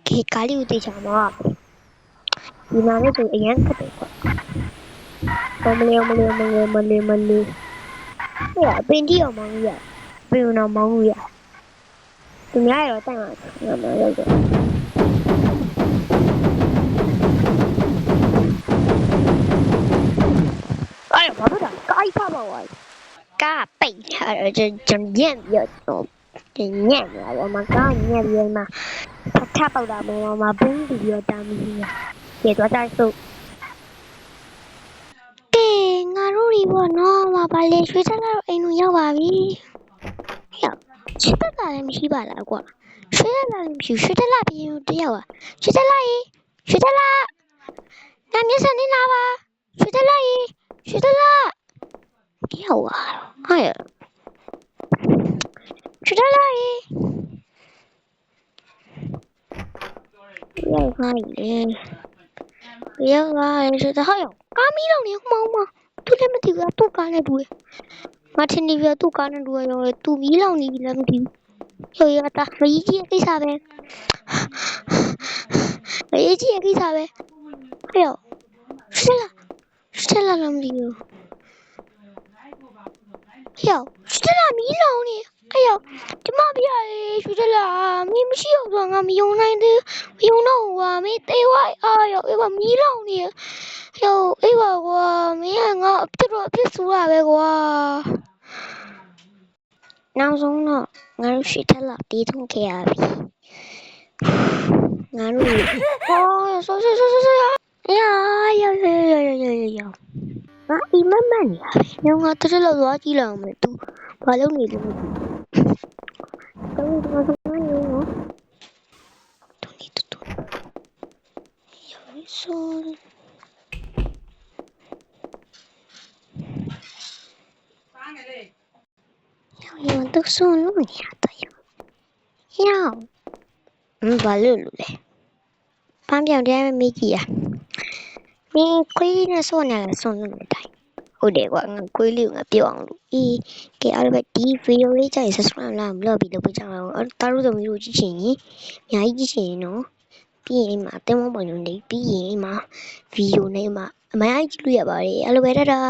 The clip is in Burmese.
ခေကားလေးကိုတေချာမှာဒီမှာလည်းဆိုအရန်ခက်တယ်ကွာမလေးဟဲ့အပင်တီအောင်မောင်းရပင်အောင်မောင်းရသူများရောတိုင်မှာငါမလုပ်တော့哎呀，我不打，该怕吧我，该背他了，这念比较多，这念了，我们刚念别嘛，他差不多嘛，本比较大米呀，也多大数。给俺肉里我喏，我把脸水在那哎弄要把米，呀，吃的那里米吧来过，水的那里米，水的那边有这样啊，水的那里，水的那，那你上你拿吧，水的那里，水的那。要啊！哎呀，去哪里？要哪里？要哪里？是的，还有阿米老年猫吗？都那么丢啊，都干了丢。马天那边都干了丢，要都米老年那么丢。要要打飞机给啥呗？飞机给啥呗？哎呦，是了那么丢。哟，是的啦，米老呢？哎呦，这妈逼啊！是的啦，米不是有装啊，米用来的，用到啊，米对外，哎呦，哎我米老呢？哟，哎我米啊，我这个别说啊，别我。နောက်ဆုံးတော့ငါတို့ရှေ့ထက်လောက်တီးထုံးခဲ့ရပြီငါတို့အော်ဆိုရငါအိမ်မက်နေရပဲငါတစ်ချက်လောက်သွားကြည့်လိုက်အောင်မယ်သူဘာလုပ်နေလဲမသိဘူးတော့နော်တူနေတူရောဆိုရော都说弄呀的哟ဘာလို့လဲပန်းပြောင်တဲ့မိကြီးอ่ะမင်းခွေးနဲ့ဆော့နေလဲဆော့နေတယ်ဟုတ်တယ်ကွာငါခွေးလေးကိုငါပြောအောင်လို့အေးကဲအဲ့ဒါပဲဒီဗီဒီယိုလေးကြိုက် subscribe လာမလို့ပြီးတော့ပြကြအောင်တားလို့သမီးတို့ကြည့်ချင်ရင်အများကြီးကြည့်ချင်ရင်နော်ပြီးရင်မှာတင်မောပုံလုံးနေပြီးရင်မှာဗီဒီယိုနဲ့မှာအများကြီးကြည့်လို့ရပါတယ်အဲ့လိုပဲတာ